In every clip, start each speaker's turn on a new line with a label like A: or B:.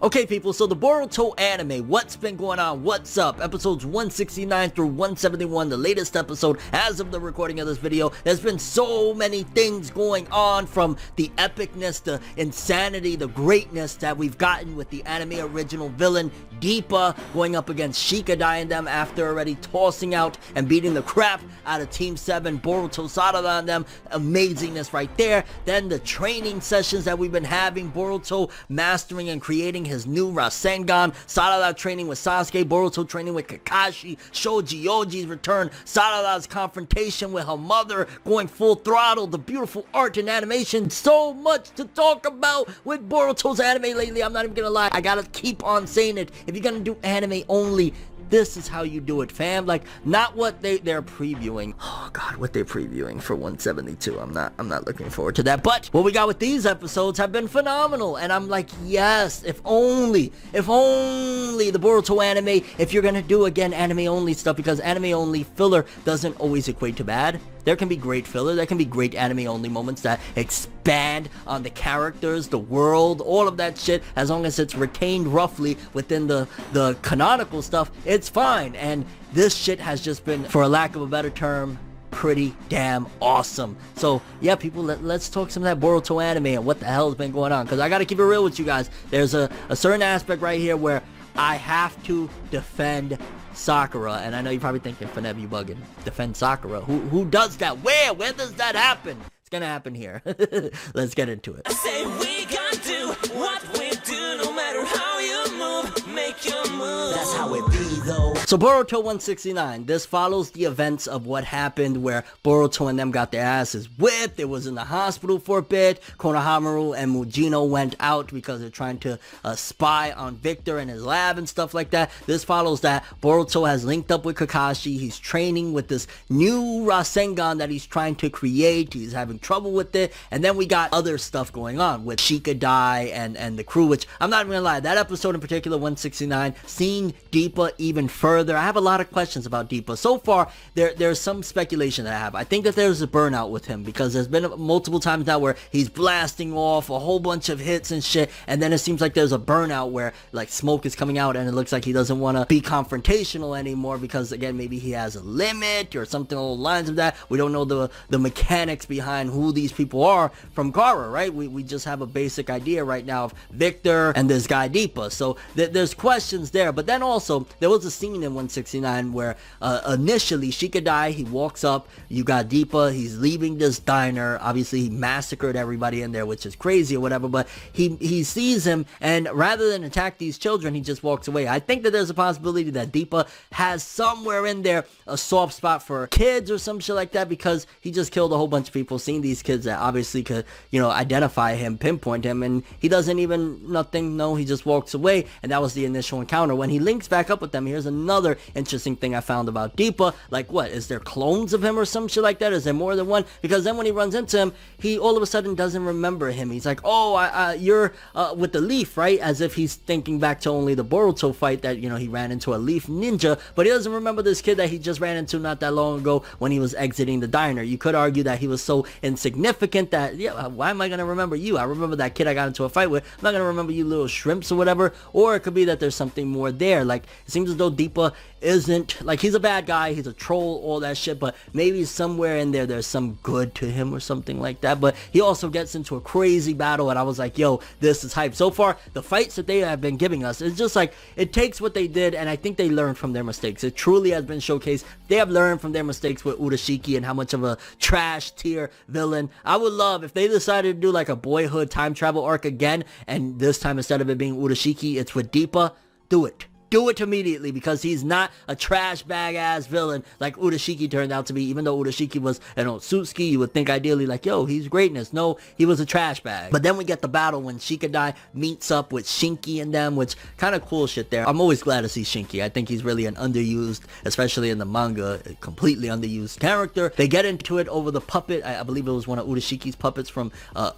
A: Okay people, so the Boruto anime, what's been going on, what's up? Episodes 169 through 171, the latest episode as of the recording of this video. There's been so many things going on, from the epicness, the insanity, the greatness that we've gotten with the anime original villain Deepa going up against Shikadai and them after already tossing out and beating the crap out of Team 7, Boruto Sarada and them. Amazingness right there. Then the training sessions that we've been having, Boruto mastering and creating his new Rasengan, Sarada training with Sasuke, Boruto training with Kakashi, Shojoji's return, Sarada's confrontation with her mother, going full throttle, the beautiful art and animation. So much to talk about with Boruto's anime lately, I'm not even gonna lie. I gotta keep on saying it. If you're gonna do anime only, this is how you do it, fam. Like, not what they're previewing. Oh god, what they're previewing for 172. I'm not looking forward to that. But what we got with these episodes have been phenomenal, and I'm like, yes, if only the Boruto anime, if you're gonna do again anime only stuff, because anime only filler doesn't always equate to bad. There can be great filler, there can be great anime-only moments that expand on the characters, the world, all of that shit. As long as it's retained roughly within the canonical stuff, it's fine. And this shit has just been, for a lack of a better term, pretty damn awesome. So yeah, people, let's talk some of that Boruto anime and what the hell has been going on. Because I gotta keep it real with you guys. There's a certain aspect right here where I have to defend Sakura, and I know you're probably thinking, Fornev, you bugging. Defend Sakura. Who does that? Where does that happen? It's gonna happen here. Let's get into it.
B: I say we gonna do what we do, no matter how you move, make your move. That's how it be though.
A: So Boruto 169, this follows the events of what happened where Boruto and them got their asses whipped. It was in the hospital for a bit. Konohamaru and Mujino went out because they're trying to spy on Victor in his lab and stuff like that. This follows that. Boruto has linked up with Kakashi. He's training with this new Rasengan that he's trying to create. He's having trouble with it. And then we got other stuff going on with Shikadai and the crew, which I'm not even gonna lie, that episode in particular, 169, seeing Deepa even further, I have a lot of questions about Deepa. So far, there's some speculation that I have. I think that there's a burnout with him, because there's been multiple times now where he's blasting off a whole bunch of hits and shit, and then it seems like there's a burnout where like smoke is coming out and it looks like he doesn't want to be confrontational anymore, because again, maybe he has a limit or something along the lines of that. We don't know the mechanics behind who these people are from Gaara, right? We just have a basic idea right now of Victor and this guy Deepa. So there's questions there. But then also there was a scene in 169 where initially Shikadai, he walks up, you got Deepa, he's leaving this diner. Obviously he massacred everybody in there, which is crazy or whatever, but he sees him, and rather than attack these children, he just walks away. I think that there's a possibility that Deepa has somewhere in there a soft spot for kids or some shit like that, because he just killed a whole bunch of people, seeing these kids that obviously could, you know, identify him, pinpoint him, and he doesn't even he just walks away. And that was the initial encounter. When he links back up with them, here's another interesting thing I found about Deepa. Like, what, is there clones of him or some shit like that? Is there more than one? Because then when he runs into him, he all of a sudden doesn't remember him. He's like, oh, you're with the leaf, right? As if he's thinking back to only the Boruto fight that, you know, he ran into a leaf ninja, but he doesn't remember this kid that he just ran into not that long ago when he was exiting the diner. You could argue that he was so insignificant that, yeah, why am I going to remember you? I remember that kid I got into a fight with. I'm not going to remember you little shrimps or whatever. Or it could be that there's something more there. Like, it seems as though Deepa isn't, like, he's a bad guy, he's a troll, all that shit, but maybe somewhere in there's some good to him or something like that. But he also gets into a crazy battle, and I was like, yo, this is hype. So far, the fights that they have been giving us, it's just like, it takes what they did, and I think they learned from their mistakes. It truly has been showcased. They have learned from their mistakes with Urashiki and how much of a trash tier villain. I would love if they decided to do like a boyhood time travel arc again, and this time instead of it being Urashiki, it's with Deepa. Do it. Do it immediately, because he's not a trash bag ass villain like Urashiki turned out to be. Even though Urashiki was an Otsutsuki, you would think ideally like, yo, he's greatness. No, he was a trash bag. But then we get the battle when Shikadai meets up with Shinki and them, which kind of cool shit there. I'm always glad to see Shinki. I think he's really an underused, especially in the manga, a completely underused character. They get into it over the puppet. I believe it was one of Urashiki's puppets from a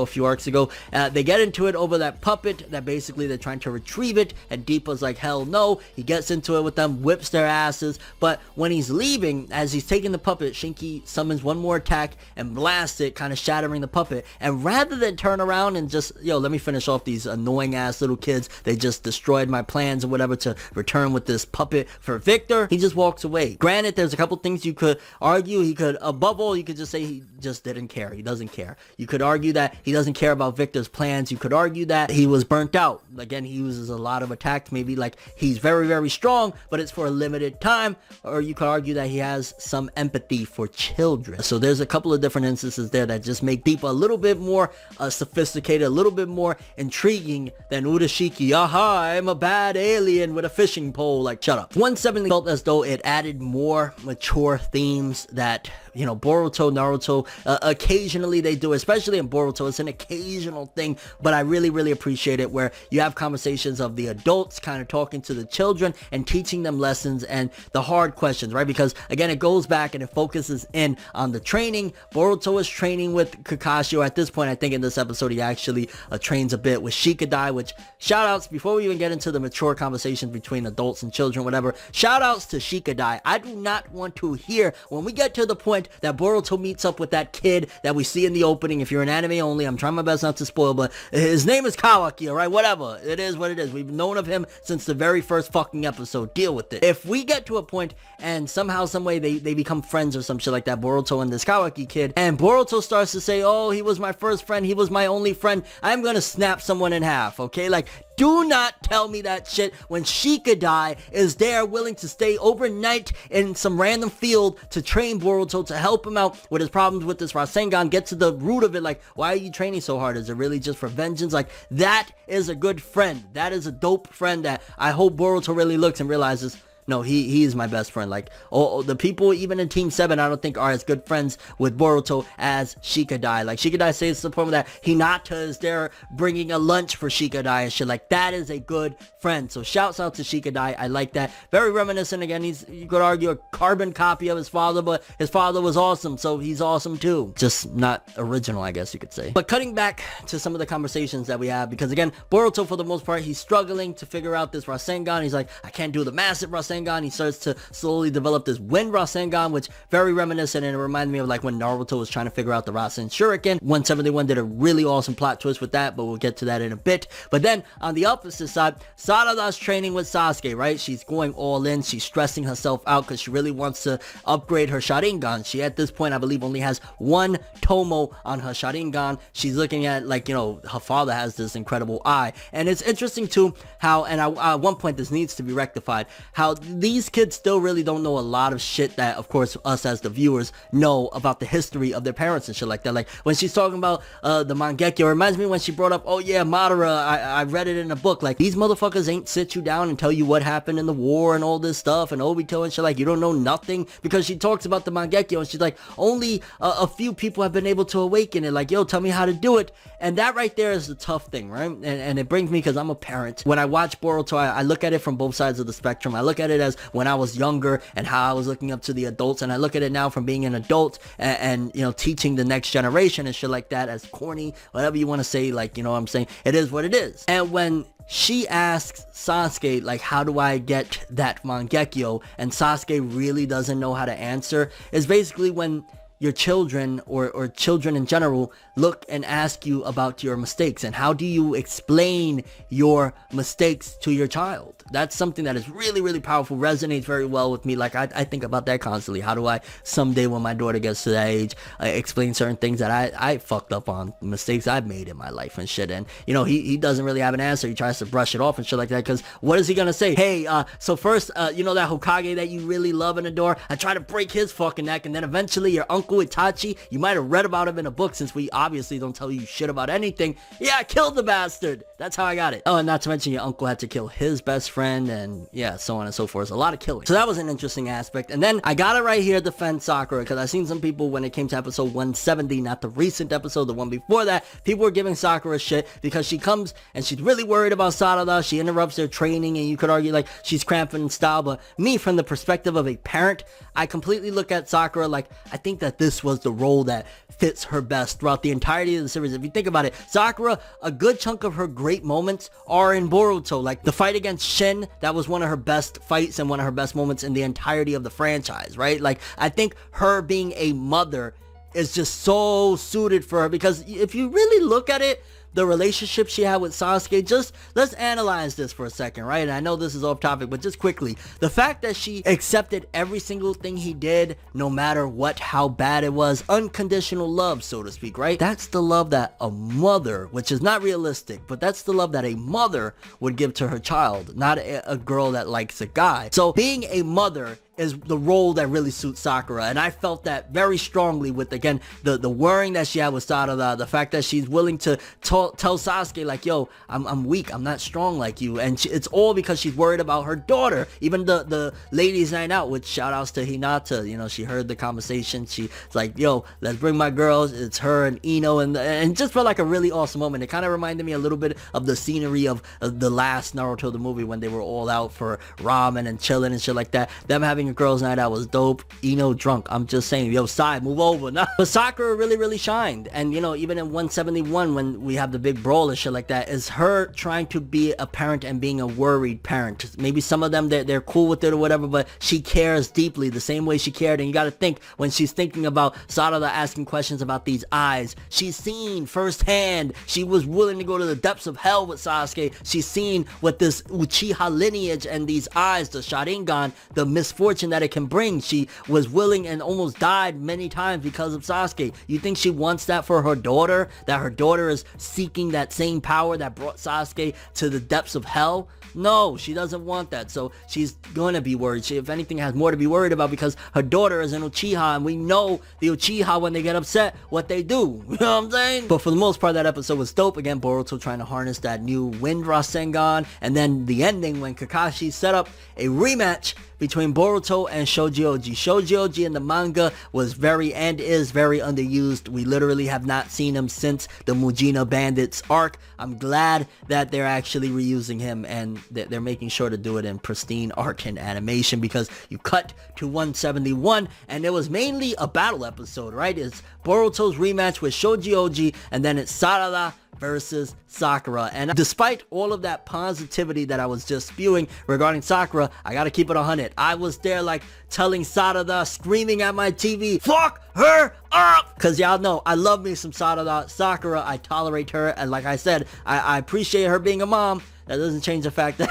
A: few arcs ago. They get into it over that puppet that basically they're trying to retrieve it, and Deepa's like, hell hell no. He gets into it with them, whips their asses, but when he's leaving, as he's taking the puppet, Shinki summons one more attack and blasts it, kind of shattering the puppet. And rather than turn around and just, yo, let me finish off these annoying ass little kids, they just destroyed my plans or whatever to return with this puppet for Victor, he just walks away. Granted, there's a couple things you could argue. He could, above all, you could just say he just didn't care. He doesn't care. You could argue that he doesn't care about Victor's plans. You could argue that he was burnt out. Again, he uses a lot of attacks. Maybe like he's very, very strong, but it's for a limited time. Or you could argue that he has some empathy for children. So there's a couple of different instances there that just make Deepa a little bit more sophisticated, a little bit more intriguing than Urashiki. Aha, I'm a bad alien with a fishing pole. Like, shut up. 170 felt as though it added more mature themes that, you know, Boruto, Naruto, occasionally they do, especially in Boruto. It's an occasional thing, but I really, really appreciate it where you have conversations of the adults kind of talking to the children and teaching them lessons and the hard questions, right? Because again, it goes back and it focuses in on the training. Boruto is training with Kakashi, or at this point, I think in this episode, he actually trains a bit with Shikadai, which shout outs, before we even get into the mature conversations between adults and children, whatever, shout outs to Shikadai. I do not want to hear when we get to the point that Boruto meets up with that kid that we see in the opening. If you're an anime only, I'm trying my best not to spoil, but his name is Kawaki, alright? Whatever. It is what it is. We've known of him since the very first fucking episode. Deal with it. If we get to a point and somehow, some way they become friends or some shit like that, Boruto and this Kawaki kid, and Boruto starts to say, oh, he was my first friend, he was my only friend, I'm gonna snap someone in half, okay? Like, do not tell me that shit when Shikadai is there willing to stay overnight in some random field to train Boruto, to help him out with his problems with this Rasengan, get to the root of it. Like, why are you training so hard? Is it really just for vengeance? Like, that is a good friend. That is a dope friend that I hope Boruto really looks and realizes, no, he is my best friend. Like, the people even in Team 7, I don't think are as good friends with Boruto as Shikadai. Like, Shikadai says to the point that Hinata is there bringing a lunch for Shikadai and shit. Like, that is a good friend. So shouts out to Shikadai. I like that. Very reminiscent. Again, he's, you could argue, a carbon copy of his father, but his father was awesome, so he's awesome too. Just not original, I guess you could say. But cutting back to some of the conversations that we have, because again, Boruto, for the most part, he's struggling to figure out this Rasengan. He's like, I can't do the massive Rasengan. He starts to slowly develop this wind Rasengan, which very reminiscent, and it reminded me of like when Naruto was trying to figure out the Rasen Shuriken. 171 did a really awesome plot twist with that, but we'll get to that in a bit. But then on the opposite side, Sarada's training with Sasuke, right? She's going all in. She's stressing herself out because she really wants to upgrade her Sharingan. She at this point, I believe, only has one Tomo on her Sharingan. She's looking at, like, you know, her father has this incredible eye. And it's interesting too how, and at one point this needs to be rectified, how these kids still really don't know a lot of shit that, of course, us as the viewers know about the history of their parents and shit like that. Like, when she's talking about the Mangekyo, it reminds me when she brought up, oh yeah, Madara, I read it in a book. Like, these motherfuckers ain't sit you down and tell you what happened in the war and all this stuff and Obito and shit. Like, you don't know nothing, because she talks about the Mangekyo and she's like, only a few people have been able to awaken it. Like, yo, tell me how to do it. And that right there is the tough thing, right? And it brings me, because I'm a parent, when I watch Boruto, I look at it from both sides of the spectrum. I look at it as when I was younger and how I was looking up to the adults, and I look at it now from being an adult and you know, teaching the next generation and shit like that, as corny, whatever you want to say. Like, you know what I'm saying? It is what it is. And when she asks Sasuke, like, how do I get that Mangekyo? And Sasuke really doesn't know how to answer. Is basically when your children or children in general look and ask you about your mistakes, and how do you explain your mistakes to your child? That's something that is really, really powerful, resonates very well with me. Like, I think about that constantly. How do I someday, when my daughter gets to that age, explain certain things that I fucked up on, mistakes I've made in my life and shit? And, you know, he doesn't really have an answer. He tries to brush it off and shit like that, because what is he gonna say? Hey, so first, you know that Hokage that you really love and adore? I try to break his fucking neck, and then eventually your uncle Itachi, you might have read about him in a book, since we obviously don't tell you shit about anything. Yeah, I killed the bastard. That's how I got it. Oh, and not to mention your uncle had to kill his best friend, and yeah, so on and so forth. A lot of killing. So that was an interesting aspect. And then I got it right here, defend Sakura, because I've seen some people, when it came to episode 170, not the recent episode, the one before that, people were giving Sakura shit because she comes and she's really worried about Sarada. She interrupts their training, and you could argue like she's cramping in style. But me, from the perspective of a parent, I completely look at Sakura like, I think that this was the role that fits her best throughout the entirety of the series. If you think about it, Sakura, a good chunk of her great moments are in Boruto. Like the fight against Shin, that was one of her best fights and one of her best moments in the entirety of the franchise, right? Like, I think her being a mother is just so suited for her, because if you really look at it, the relationship she had with Sasuke, just let's analyze this for a second, right? And I know this is off topic, but just quickly, the fact that she accepted every single thing he did, no matter what, how bad it was, unconditional love, so to speak, right? That's the love that a mother, which is not realistic, but that's the love that a mother would give to her child, not a girl that likes a guy. So being a mother is the role that really suits Sakura, and I felt that very strongly with, again, the worrying that she had with Sarada, the fact that she's willing to tell Sasuke, like, yo, I'm weak, I'm not strong like you, and it's all because she's worried about her daughter. Even the ladies' night out, which shout outs to Hinata, you know, she heard the conversation, she's like, yo, let's bring my girls, it's her and Ino, and just felt like a really awesome moment. It kind of reminded me a little bit of the scenery of the last Naruto the movie, when they were all out for ramen and chilling and shit like that. Them having a girls' night out was dope. Ino drunk, I'm just saying, yo, Sai, move over. Nah. But Sakura really shined, and you know, even in 171, when we have the big brawl and shit like that, is her trying to be a parent and being a worried parent. Maybe some of them, they're cool with it or whatever, but she cares deeply the same way she cared. And you gotta think, when she's thinking about Sarada asking questions about these eyes, she's seen firsthand, she was willing to go to the depths of hell with Sasuke. She's seen what this Uchiha lineage and these eyes, the Sharingan, the misfortune that it can bring. She was willing and almost died many times because of Sasuke. You think she wants that for her daughter? That her daughter is seeking that same power that brought Sasuke to the depths of hell? No, she doesn't want that. So she's gonna be worried. She, if anything, has more to be worried about, because her daughter is an Uchiha, and we know the Uchiha, when they get upset, what they do. You know what I'm saying? But for the most part, that episode was dope. Again, Boruto trying to harness that new wind Rasengan, and then the ending when Kakashi set up a rematch between Boruto and Shojoji. Shojoji in the manga was very, and is very, underused. We literally have not seen him since the Mujina Bandits arc. I'm glad that they're actually reusing him, and they're making sure to do it in pristine art and animation, because you cut to 171 and it was mainly a battle episode, right? It's Boruto's rematch with Shojoji, and then it's Sarada versus Sakura. And despite all of that positivity that I was just spewing regarding Sakura, I gotta keep it 100. I was there, like, telling Sarada, screaming at my TV, fuck her up! Because y'all know, I love me some Sarada. Sakura, I tolerate her, and like I said, I appreciate her being a mom. That doesn't change the fact that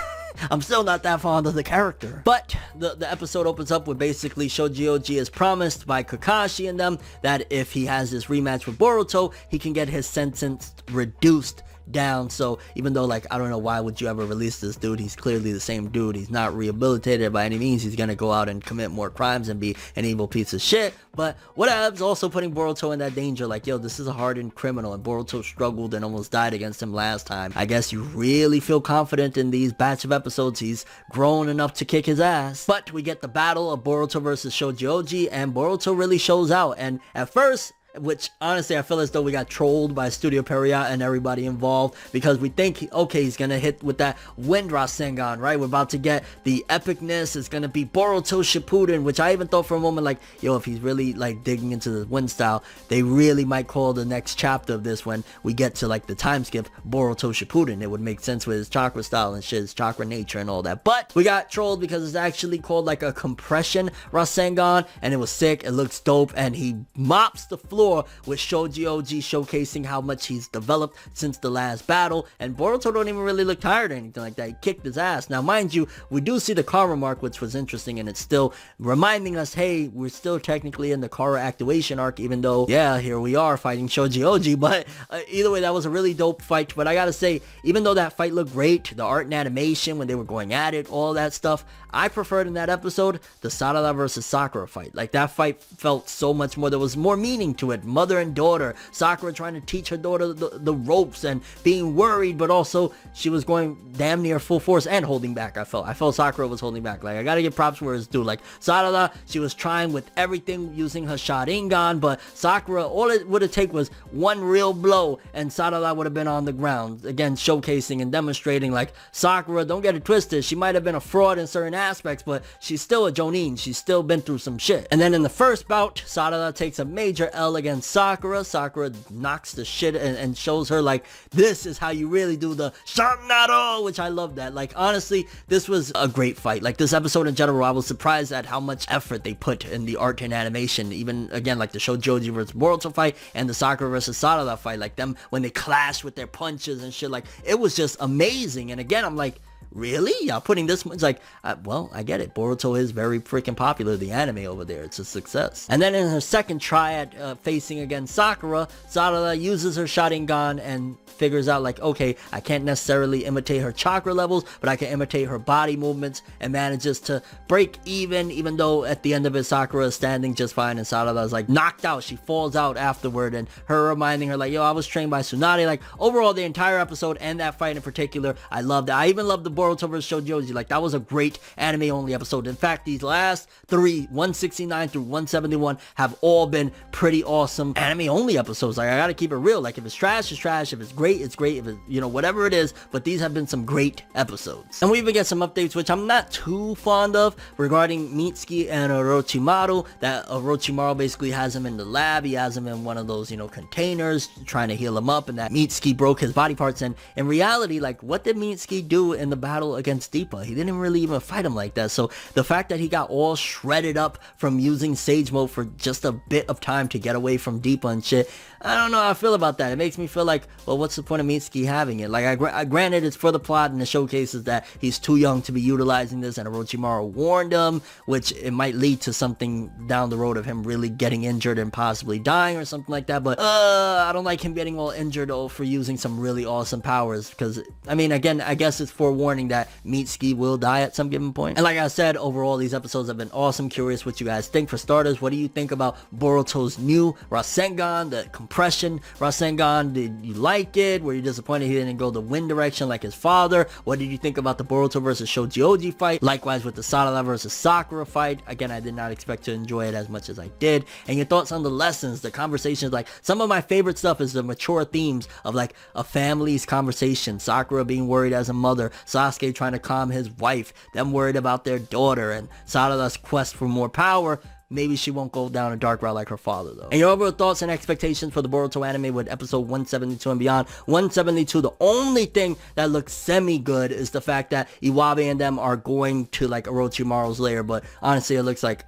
A: I'm still not that fond of the character. But the episode opens up with basically Shojoji is promised by Kakashi and them that if he has this rematch with Boruto, he can get his sentence reduced down. So even though, like, I don't know, why would you ever release this dude? He's clearly the same dude. He's not rehabilitated by any means. He's gonna go out and commit more crimes and be an evil piece of shit. But whatevs, also putting Boruto in that danger, like, yo, this is a hardened criminal, and Boruto struggled and almost died against him last time. I guess you really feel confident in these batch of episodes he's grown enough to kick his ass. But we get the battle of Boruto versus Shojoji, and Boruto really shows out. And at first, which honestly I feel as though we got trolled by Studio Peria and everybody involved, because we think, okay, he's gonna hit with that wind Rasengan, right? We're about to get the epicness. It's gonna be Boruto Shippuden, which I even thought for a moment, like, yo, if he's really, like, digging into the wind style, they really might call the next chapter of this, when we get to, like, the time skip, Boruto Shippuden. It would make sense with his chakra style and shit, his chakra nature and all that. But we got trolled because it's actually called, like, a compression Rasengan, and it was sick. It looks dope, and he mops the floor with Shojoji, showcasing how much he's developed since the last battle. And Boruto don't even really look tired or anything like that. He kicked his ass. Now, mind you, we do see the Kara mark, which was interesting, and it's still reminding us, hey, we're still technically in the Kara activation arc, even though, yeah, here we are fighting Shojoji. But either way, that was a really dope fight. But I gotta say, even though that fight looked great, the art and animation when they were going at it, all that stuff, I preferred in that episode the Sarada versus Sakura fight. Like, that fight felt so much more, there was more meaning to it. Mother and daughter, Sakura trying to teach her daughter the ropes and being worried, but also she was going damn near full force and holding back. I felt Sakura was holding back. Like, I gotta give props where it's due. Like, Sarada, she was trying with everything, using her Sharingan, but Sakura, all it would have taken was one real blow and Sarada would have been on the ground. Again, showcasing and demonstrating, like, Sakura, don't get it twisted, she might have been a fraud in certain aspects, but she's still a Jonin. She's still been through some shit. And then in the first bout, Sarada takes a major L battle against Sakura. Sakura knocks the shit and shows her like, this is how you really do the Sharingan, which I love that. Like, honestly, this was a great fight. Like, this episode in general, I was surprised at how much effort they put in the art and animation. Even, again, like the Shojoji versus Boruto fight and the Sakura versus Sarada fight. Like, them, when they clash with their punches and shit, like, it was just amazing. And again, I'm like, really? Y'all putting this much? Like, well, I get it. Boruto is very freaking popular, the anime over there. It's a success. And then in her second try at facing against Sakura, Sarada uses her Sharingan and figures out like, okay, I can't necessarily imitate her chakra levels, but I can imitate her body movements, and manages to break even though at the end of it, Sakura is standing just fine and Sarada is like knocked out. She falls out afterward, and her reminding her like, yo, I was trained by Tsunade. Like, overall, the entire episode and that fight in particular, I loved it. I even loved the Boruto vs Shojoji. Like, that was a great anime only episode. In fact, these last three, 169 through 171, have all been pretty awesome anime only episodes. Like, I gotta keep it real. Like, if it's trash, it's trash. If it's great, it's great. If it's, you know, whatever it is, but these have been some great episodes. And we even get some updates, which I'm not too fond of, regarding Mitsuki and Orochimaru. That Orochimaru basically has him in the lab. He has him in one of those, you know, containers, trying to heal him up, and that Mitsuki broke his body parts. And in reality, like, what did Mitsuki do in the battle against Deepa? He didn't really even fight him like that. So the fact that he got all shredded up from using Sage Mode for just a bit of time to get away from Deepa and shit, I don't know how I feel about that. It makes me feel like, well, what's the point of Mitsuki having it? Like, I granted it's for the plot and the showcases that he's too young to be utilizing this, and Orochimaru warned him, which it might lead to something down the road of him really getting injured and possibly dying or something like that. But I don't like him getting all injured for using some really awesome powers, because, I mean, again, I guess it's forewarning that Mitsuki will die at some given point. And like I said, overall, these episodes have been awesome. Curious what you guys think. For starters, what do you think about Boruto's new Rasengan, the compression Rasengan? Did you like it? Were you disappointed he didn't go the wind direction like his father? What did you think about the Boruto versus Shojoji fight? Likewise with the Sarada versus Sakura fight. Again, I did not expect to enjoy it as much as I did. And your thoughts on the lessons, the conversations. Like, some of my favorite stuff is the mature themes of like a family's conversation. Sakura being worried as a mother, Sasuke trying to calm his wife, them worried about their daughter, and Sarada's quest for more power. Maybe she won't go down a dark route like her father, though. And your overall thoughts and expectations for the Boruto anime with episode 172 and beyond. 172, the only thing that looks semi-good is the fact that Iwabe and them are going to, like, Orochimaru's lair. But honestly, it looks like,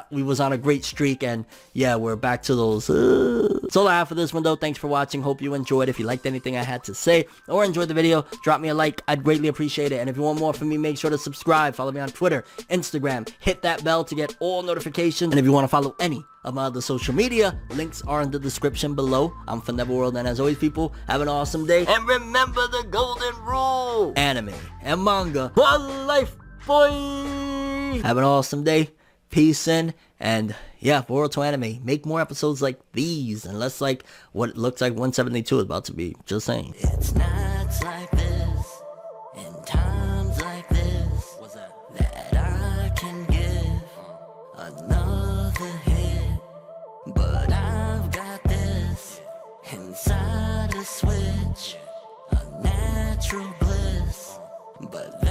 A: we was on a great streak, and yeah, we're back to those. That's all I have for this one, though. Thanks for watching. Hope you enjoyed. If you liked anything I had to say or enjoyed the video, drop me a like. I'd greatly appreciate it. And if you want more from me, make sure to subscribe. Follow me on Twitter, Instagram. Hit that bell to get all notifications. And if you want to follow any of my other social media, links are in the description below. I'm ForneverWorld, and as always, people, have an awesome day. And remember the golden rule: anime and manga, one life, boy. Have an awesome day. Peace in, and yeah, Boruto anime, make more episodes like these, unless like what it looks like 172 is about to be. Just saying.
B: It's nights like this, and times like this, that I can give another hit. But I've got this inside a switch, a natural bliss. But